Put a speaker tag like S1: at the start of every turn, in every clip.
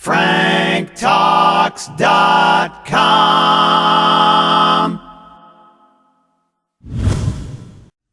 S1: franktalks.com.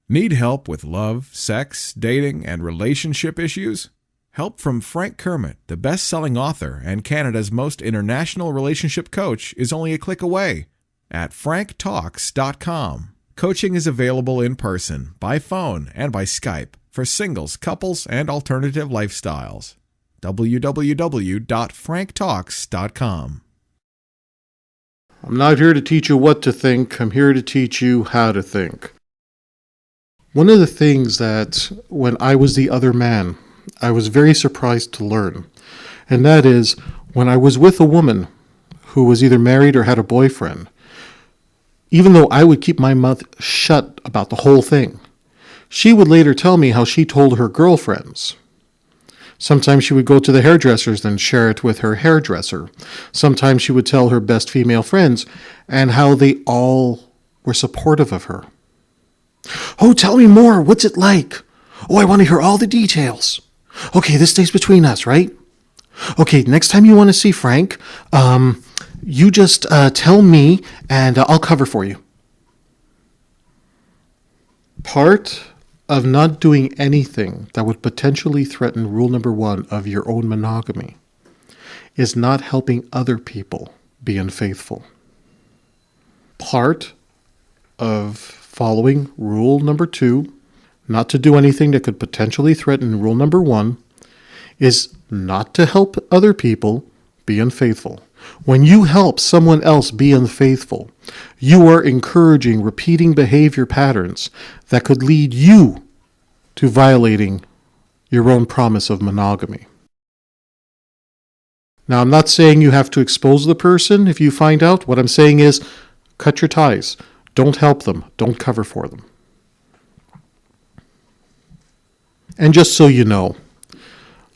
S2: Need help with love, sex, dating, and relationship issues? Help from Frank Kermit, the best-selling author and Canada's most international relationship coach, is only a click away at franktalks.com. Coaching is available in person, by phone, and by Skype for singles, couples, and alternative lifestyles. www.franktalks.com.
S3: I'm not here to teach you what to think. I'm here to teach you how to think. One of the things that when I was the other man, I was very surprised to learn, and that is when I was with a woman who was either married or had a boyfriend, even though I would keep my mouth shut about the whole thing, she would later tell me how she told her girlfriends. Sometimes she would go to the hairdressers and share it with her hairdresser. Sometimes she would tell her best female friends, and how they all were supportive of her. Oh, tell me more. What's it like? Oh, I want to hear all the details. Okay, this stays between us, right? Okay, next time you want to see Frank, you just tell me and I'll cover for you. Part of not doing anything that would potentially threaten rule number 1 of your own monogamy is not helping other people be unfaithful. Part of following rule number 2, not to do anything that could potentially threaten rule number 1, is not to help other people be unfaithful. When you help someone else be unfaithful, you are encouraging repeating behavior patterns that could lead you to violating your own promise of monogamy. Now, I'm not saying you have to expose the person if you find out. What I'm saying is cut your ties. Don't help them. Don't cover for them. And just so you know,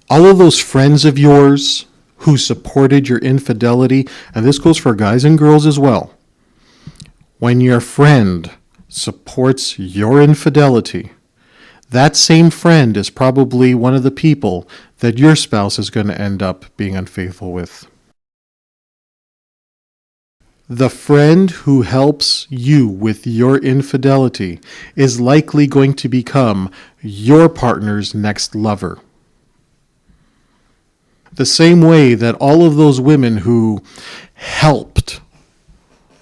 S3: all of those friends of yours who supported your infidelity, and this goes for guys and girls as well, when your friend supports your infidelity, that same friend is probably one of the people that your spouse is going to end up being unfaithful with. The friend who helps you with your infidelity is likely going to become your partner's next lover. The same way that all of those women who helped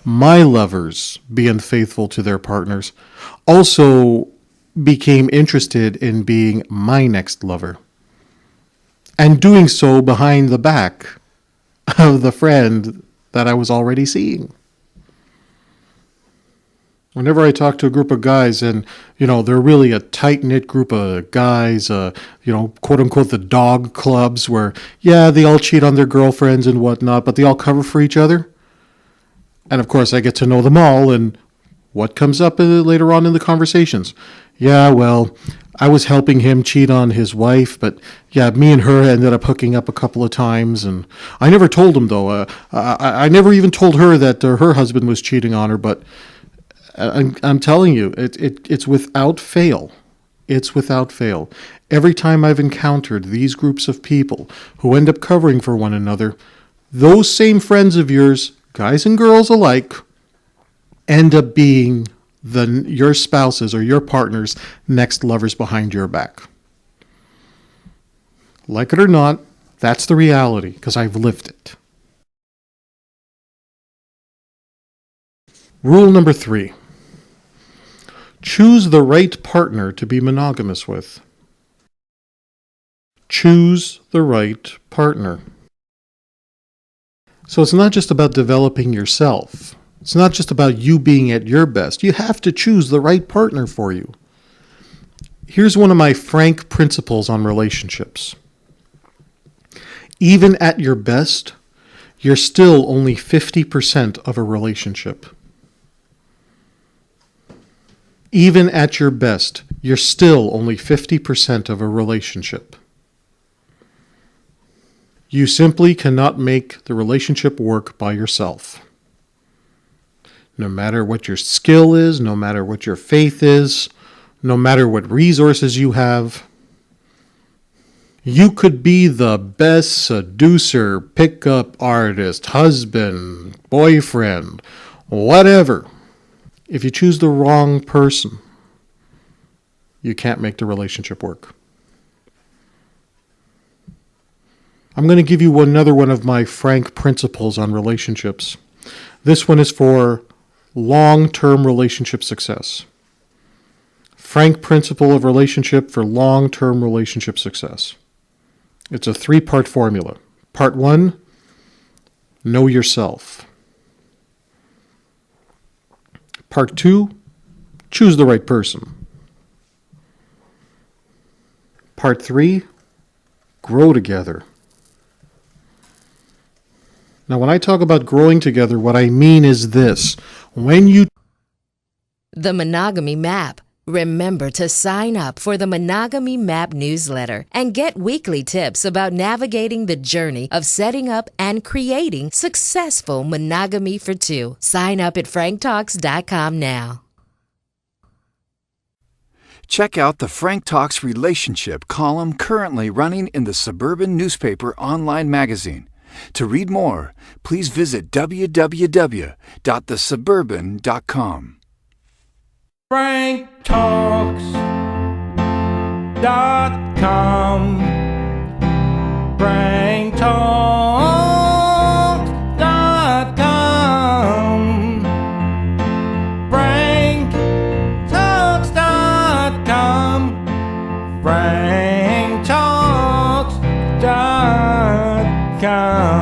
S3: my lovers be unfaithful to their partners also became interested in being my next lover, and doing so behind the back of the friend that I was already seeing. Whenever I talk to a group of guys and, they're really a tight-knit group of guys, quote-unquote the dog clubs where, they all cheat on their girlfriends and whatnot, but they all cover for each other. And, of course, I get to know them all, and what comes up later on in the conversations? I was helping him cheat on his wife, but me and her ended up hooking up a couple of times, and I never told him, though. I never even told her that her husband was cheating on her, but I'm telling you, it's without fail. It's without fail. Every time I've encountered these groups of people who end up covering for one another, those same friends of yours, guys and girls alike, end up being your spouse's or your partner's next lovers behind your back. Like it or not, that's the reality, because I've lived it. Rule number 3. Choose the right partner to be monogamous with. Choose the right partner. So it's not just about developing yourself. It's not just about you being at your best. You have to choose the right partner for you. Here's one of my frank principles on relationships. Even at your best, you're still only 50% of a relationship. Even at your best, you're still only 50% of a relationship. You simply cannot make the relationship work by yourself. No matter what your skill is, no matter what your faith is, no matter what resources you have, You could be the best seducer, pickup artist, husband, boyfriend, whatever. If you choose the wrong person, you can't make the relationship work. I'm going to give you another one of my Frank principles on relationships. This one is for long-term relationship success. Frank principle of relationship for long-term relationship success. It's a 3-part formula. Part 1, know yourself. Part 2, choose the right person. Part 3, grow together. Now, when I talk about growing together, what I mean is this.
S4: The Monogamy Map. Remember to sign up for the Monogamy Map Newsletter and get weekly tips about navigating the journey of setting up and creating successful monogamy for two. Sign up at franktalks.com now.
S5: Check out the Frank Talks Relationship column currently running in the Suburban Newspaper online magazine. To read more, please visit www.thesuburban.com.
S1: franktalks.com. franktalks.com. franktalks.com. franktalks.com.